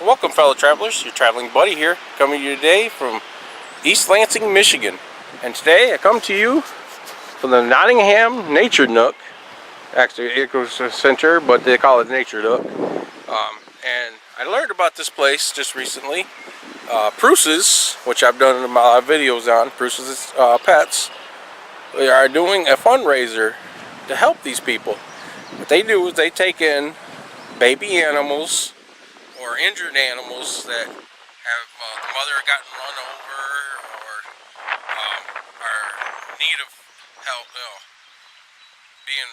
Welcome, fellow travelers. Your traveling buddy here, coming to you today from East Lansing, Michigan. And today I come to you from the Nottingham Nature Nook. Actually, Eco Center, but they call it Nature Nook. And I learned about this place just recently. Pruce's, which I've done a lot of videos on, Pruce's Pets, they are doing a fundraiser to help these people. What they do is they take in baby animals or injured animals that have the mother gotten run over or are in need of help, being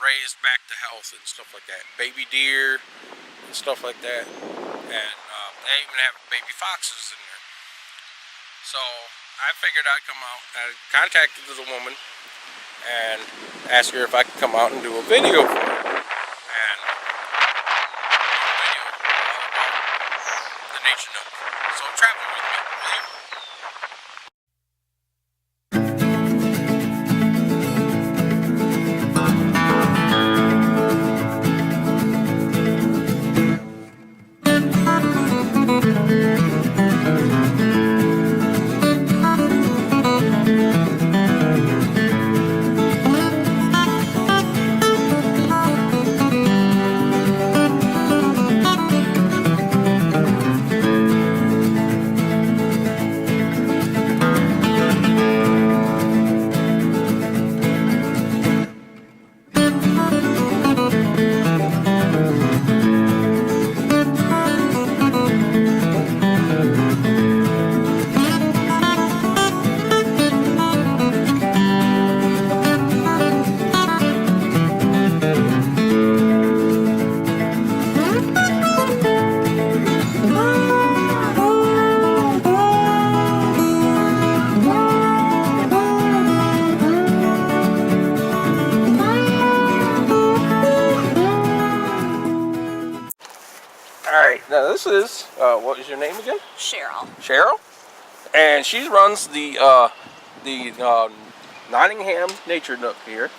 raised back to health and stuff like that. Baby deer and stuff like that, and they even have baby foxes in there. So I figured I'd come out. I contacted the woman and asked her if I could come out and do a video for her. And Nature Nook. So travel with me, will you? Alright, now this is, what is your name again? Cheryl. Cheryl? And she runs the Nottingham Nature Nook here.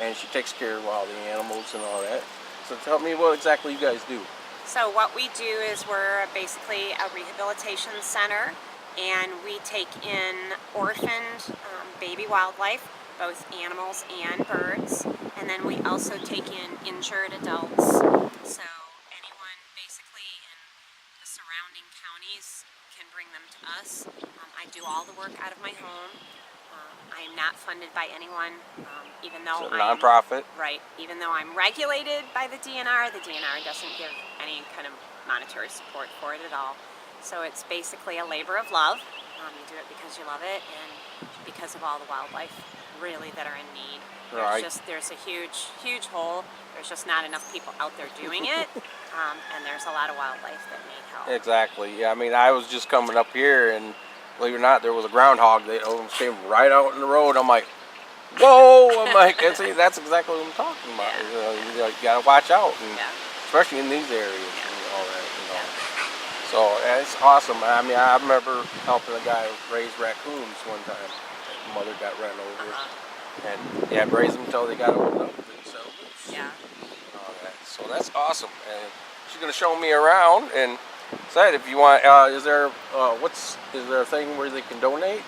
And she takes care of all the animals and all that. So tell me what exactly you guys do. So what we do is we're basically a rehabilitation center, and we take in orphaned baby wildlife, both animals and birds, and then we also take in injured adults. So anyone basically in the surrounding counties can bring them to us. I do all the work out of my home. I am not funded by anyone, even though it's a non-profit. Right. Even though I'm regulated by the D.N.R, the D.N.R doesn't give any kind of monetary support for it at all. So it's basically a labor of love. You do it because you love it and because of all the wildlife, really, that are in need. Right. There's a huge hole. There's just not enough people out there doing it, and there's a lot of wildlife that need help. Exactly. Yeah. I mean, I was just coming up here, and believe it or not, there was a groundhog that came right out in the road. I'm like, whoa! I'm like, that's exactly what I'm talking about. Yeah. You gotta watch out, and yeah. especially in these areas and all that. So it's awesome. I mean, I remember helping a guy raise raccoons one time. His mother got run over, and he had to raise them until they got old enough to sell loose. Yeah. All that. So that's awesome. And she's gonna show me around and. Said, if you want, is there a thing where they can donate?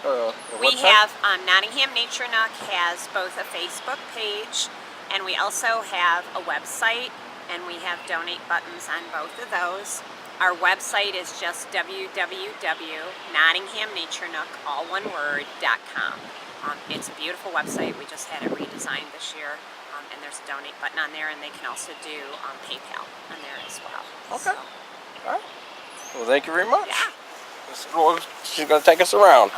We have Nottingham Nature Nook has both a Facebook page, and we also have a website, and we have donate buttons on both of those. Our website is just www.nottinghamnaturenook.com. It's a beautiful website. We just had it redesigned this year, and there's a donate button on there, and they can also do PayPal on there as well. Okay. So. All right. Well, thank you very much. Yeah. She's going to take us around.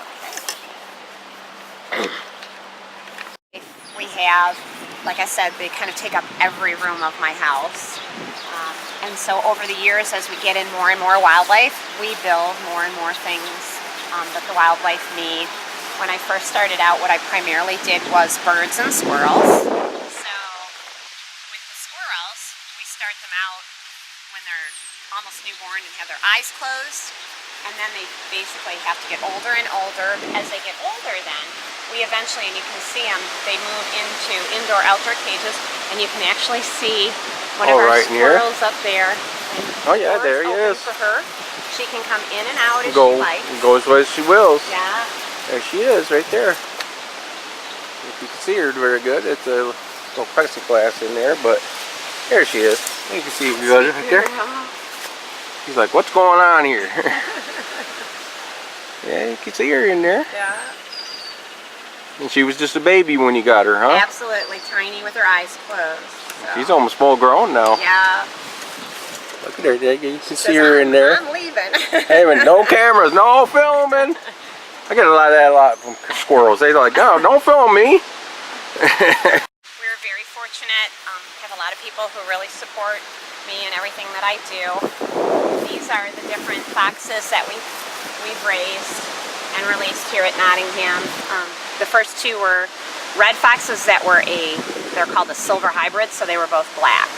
We have, like I said, they kind of take up every room of my house. And so over the years, as we get in more and more wildlife, we build more and more things that the wildlife need. When I first started out, what I primarily did was birds and squirrels. So with the squirrels, we start them out when they're almost newborn and have their eyes closed, and then they basically have to get older and older. As they get older, then we eventually, and you can see them, they move into indoor-outdoor cages, and you can actually see one of our squirrels up there. Oh yeah, doors there he open is. for her. She can come in and out as Go, she likes. goes where she wills. Yeah. There she is, right there. If you can see her very good, it's a little plexiglass in there, but there she is. You can see her good right there. She's like, what's going on here? Yeah, you can see her in there. Yeah. And she was just a baby when you got her, huh? Absolutely tiny with her eyes closed. So. She's almost full grown now. Yeah. Look at her, you can see her in there. I'm leaving. Hey, but no cameras, no filming. I get a lot of that from squirrels. They're like, oh, don't film me. We're very fortunate. Have a lot of people who really support me and everything that I do. These are the different foxes that we've raised and released here at Nottingham. The first two were red foxes that were they're called a silver hybrid, so they were both black,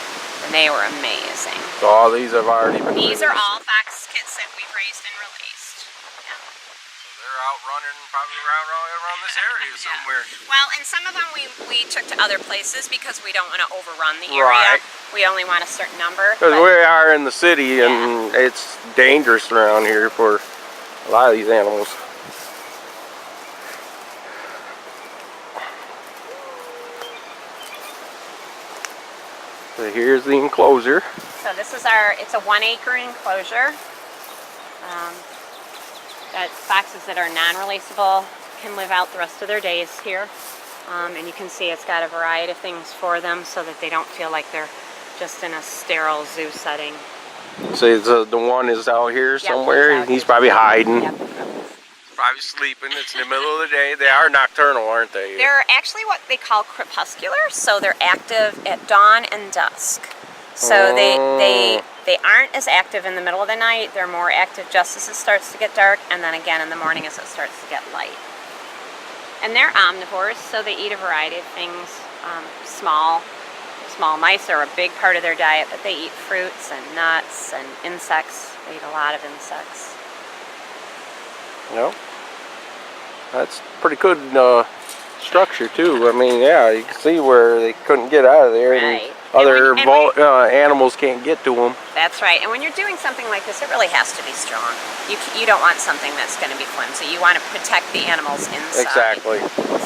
and they were amazing. So all these have already been These released. are all fox kits that we've raised and released. Yeah. So they're out running probably around this area somewhere. Well, and some of them we took to other places because we don't want to overrun the area. Right. We only want a certain number. Because we are in the city, and it's dangerous around here for a lot of these animals. So here's the enclosure. So this is it's a 1 acre enclosure. That foxes that are non-releasable can live out the rest of their days here. And you can see it's got a variety of things for them so that they don't feel like they're just in a sterile zoo setting. So the one is out here somewhere. Out He's here. probably hiding. Yep. Probably sleeping. It's in the middle of the day. They are nocturnal, aren't they? They're actually what they call crepuscular, so they're active at dawn and dusk. So they aren't as active in the middle of the night. They're more active just as it starts to get dark, and then again in the morning as it starts to get light. And they're omnivores, so they eat a variety of things. Small mice are a big part of their diet, but they eat fruits and nuts and insects. They eat a lot of insects. No. That's pretty good structure too. I mean, yeah, you can see where they couldn't get out of there, Right. and other animals can't get to them. That's right. And when you're doing something like this, it really has to be strong. You don't want something that's going to be flimsy. You want to protect the animals inside. Exactly.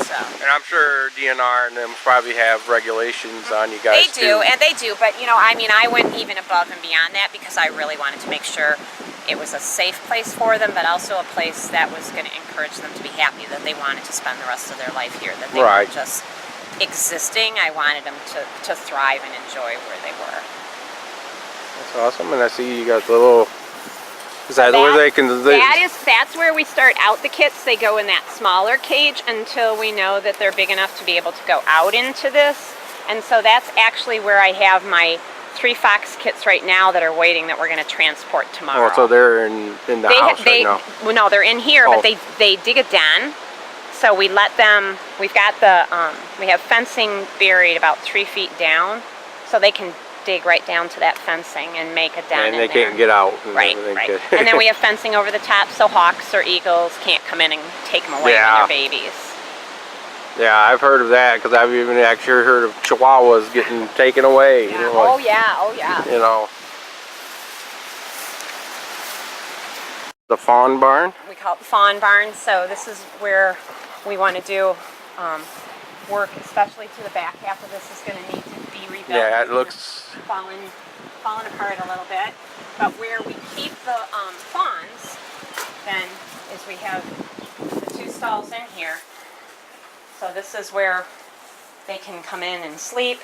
So. And I'm sure D.N.R. and them probably have regulations on you guys too. They do. But you know, I mean, I went even above and beyond that because I really wanted to make sure it was a safe place for them, but also a place that was going to encourage them to be happy, that they wanted to spend the rest of their life here, that they weren't just existing. I wanted them to thrive and enjoy where they were. That's awesome. And I see you got the little... Is that where they can... That's where we start out the kits. They go in that smaller cage until we know that they're big enough to be able to go out into this. And so that's actually where I have my 3 fox kits right now that are waiting that we're going to transport tomorrow. Oh, so they're in the house right now? Well, no, they're in here, but they dig a den. So we let them, we've got we have fencing buried about 3 feet down, so they can dig right down to that fencing and make a den. And they can't get out. Right. And then we have fencing over the top so hawks or eagles can't come in and take them away when they're babies. Yeah, I've heard of that because I've even actually heard of chihuahuas getting taken away. Yeah. You know, Oh yeah. You know. The fawn barn? We call it the fawn barn. So this is where we want to do work, especially to the back half of this is going to need to be rebuilt. Yeah, it looks... fallen apart a little bit. But where we keep the fawns, then, is we have the 2 stalls in here. So this is where they can come in and sleep.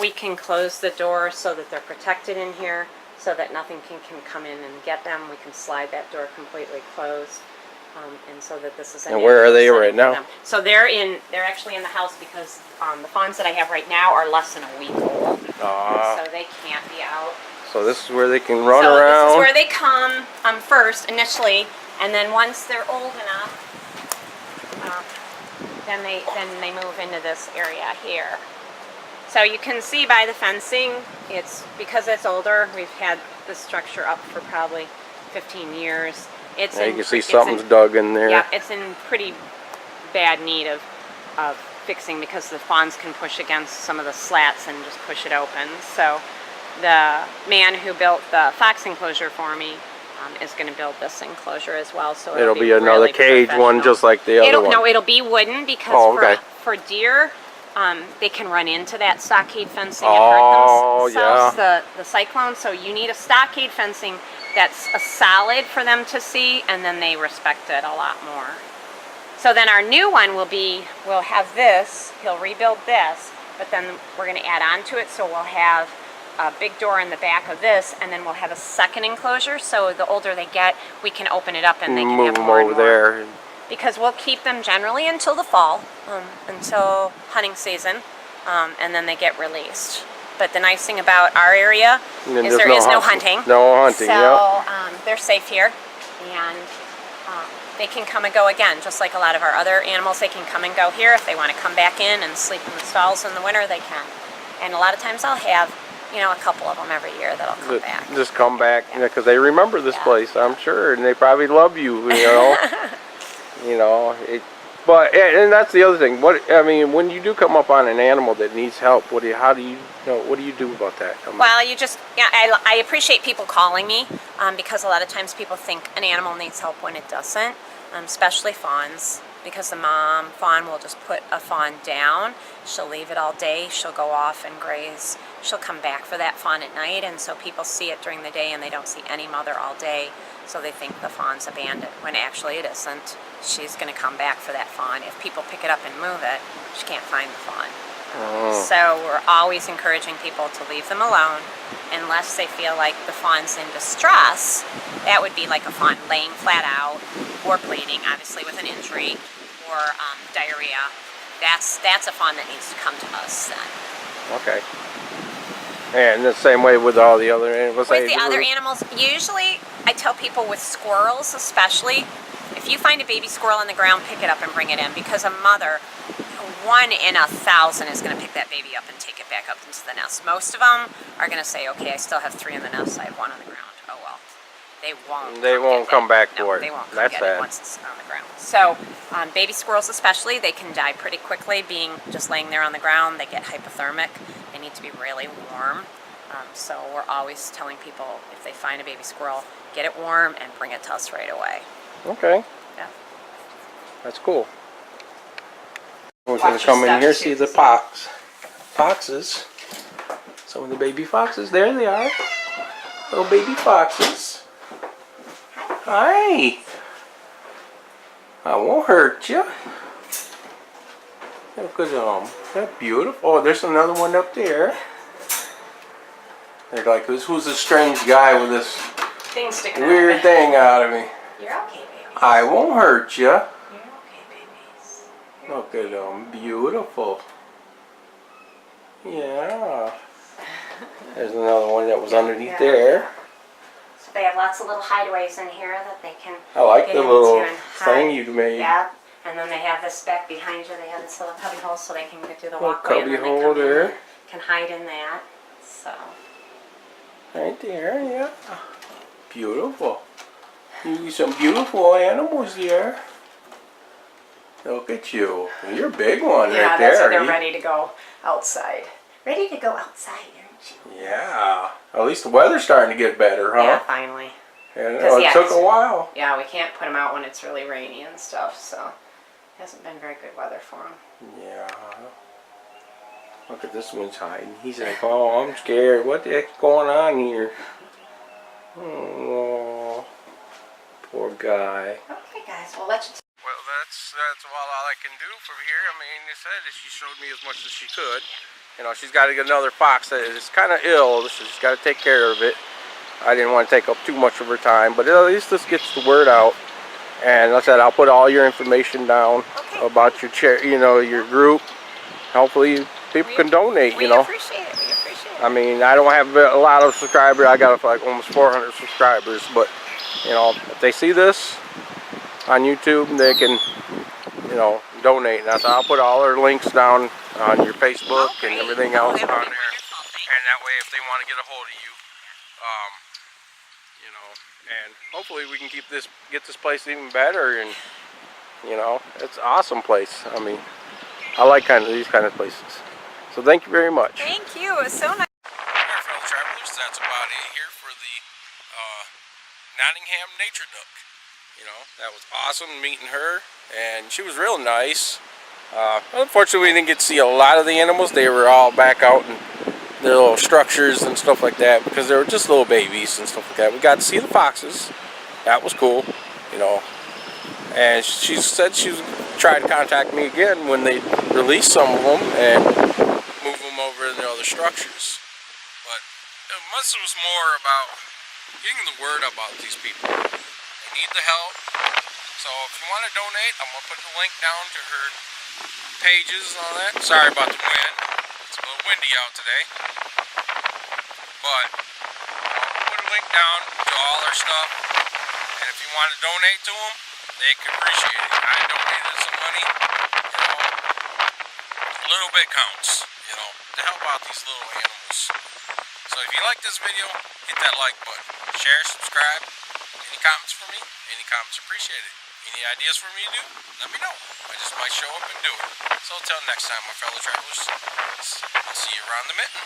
We can close the door so that they're protected in here, so that nothing can come in and get them. We can slide that door completely closed, and so that this is. And where are they right now? So they're actually in the house because the fawns that I have right now are less than a week old, so they can't be out. So this is where they can run around. This is where they come first initially, and then once they're old enough. Then they move into this area here. So you can see by the fencing, it's because it's older. We've had this structure up for probably 15 years. You can see something's dug in there. Yeah, it's in pretty bad need of fixing because the fawns can push against some of the slats and just push it open. So the man who built the fox enclosure for me is going to build this enclosure as well. So it'll be another really cage one just like the other one. No, it'll be wooden because for deer, they can run into that stockade fencing and hurt themselves, the cyclone. So you need a stockade fencing that's a solid for them to see, and then they respect it a lot more. So then our new one we'll have this, he'll rebuild this, but then we're going to add on to it, so we'll have a big door in the back of this, and then we'll have a second enclosure, so the older they get, we can open it up and they can have more and more. There. Because we'll keep them generally until the fall, until hunting season, and then they get released. But the nice thing about our area is there is no hunting. No hunting, so they're safe here, and they can come and go again, just like a lot of our other animals. They can come and go here. If they want to come back in and sleep in the stalls in the winter, they can. And a lot of times I'll have, a couple of them every year that'll come back. Just come back, because they remember this place, I'm sure, and they probably love you, and that's the other thing. When you do come up on an animal that needs help, what do you do about that? Well, I appreciate people calling me, because a lot of times people think an animal needs help when it doesn't, especially fawns. Because the mom fawn will just put a fawn down. She'll leave it all day. She'll go off and graze. She'll come back for that fawn at night, and so people see it during the day and they don't see any mother all day, so they think the fawn's abandoned, when actually it isn't. She's going to come back for that fawn. If people pick it up and move it, she can't find the fawn. So we're always encouraging people to leave them alone unless they feel like the fawn's in distress. That would be like a fawn laying flat out or bleeding, obviously with an injury, or diarrhea. That's a fawn that needs to come to us then. Okay. And the same way with all the other animals? With the other animals, usually I tell people with squirrels especially, if you find a baby squirrel on the ground, pick it up and bring it in, because a mother, 1 in 1,000 is going to pick that baby up and take it back up into the nest. Most of them are going to say, okay, I still have 3 in the nest, I have 1 on the ground. Oh well. They won't come back for it. They won't come get it once it's on the ground. So baby squirrels especially, they can die pretty quickly being just laying there on the ground. They get hypothermic. They need to be really warm. So we're always telling people, if they find a baby squirrel, get it warm and bring it to us right away. Okay. Yeah. That's cool. We're going to come in here, see the foxes. Some of the baby foxes. There they are. Little baby foxes. Hi. I won't hurt you. Look at them. They're beautiful. Oh, there's another one up there. They're like, who's this strange guy with this weird thing out of me? You're okay, baby. I won't hurt you. You're okay, babies. Look at them. Beautiful. Yeah. There's another one that was underneath there. So they have lots of little hideaways in here that they can I like get the into little and thing hide. you made. Yeah. And then they have this back behind you. They have this little cubby hole so they can get through the Little walkway and cubby then they hole come in there. and can hide in that. So. Right there, yeah. Beautiful. You some beautiful animals here. Look at you. You're a big one right there. Yeah, that's why they're ready to go outside. Ready to go outside, aren't you? Yeah. At least the weather's starting to get better, huh? Yeah, finally. And it took a while. Yeah, we can't put them out when it's really rainy and stuff, so it hasn't been very good weather for them. Yeah. Look at this one's hiding. He's like, oh, I'm scared. What the heck's going on here? Oh, poor guy. Okay, guys, we'll let you. Well, that's all I can do from here. I mean, they said that she showed me as much as she could. She's got to get another fox that is kind of ill. She's got to take care of it. I didn't want to take up too much of her time, but at least this gets the word out. And like I said, I'll put all your information down about your your group. Hopefully, people can donate. We appreciate it. We appreciate it. I mean, I don't have a lot of subscribers. I got like almost 400 subscribers, but if they see this on YouTube, they can donate. And that's, I'll put all our links down on your Facebook and everything else on there. And that way, if they want to get a hold of you, and hopefully we can get this place even better. And it's an awesome place. I mean, I like these kind of places. So thank you very much. Thank you. It was so nice. Our fellow travelers, Nottingham Nature Nook. You know, that was awesome meeting her, and she was real nice. Unfortunately, we didn't get to see a lot of the animals. They were all back out in their little structures and stuff like that because they were just little babies and stuff like that. We got to see the foxes. That was cool, you know. And she said she was trying to contact me again when they release some of them and move them over to the other structures. But it was more about getting the word about these people. They need the help. So if you want to donate, I'm going to put the link down to her pages and all that. Sorry about the wind. It's a little windy out today. But I'll put a link down to all their stuff. And if you want to donate to them, they can appreciate it. I donated some money. You know, a little bit counts, you know, to help out these little animals. So if you like this video, hit that like button. Share, subscribe. Any comments for me? Any comments appreciated. Any ideas for me to do? Let me know. I just might show up and do it. So until next time, my fellow travelers, I'll see you around the mitten.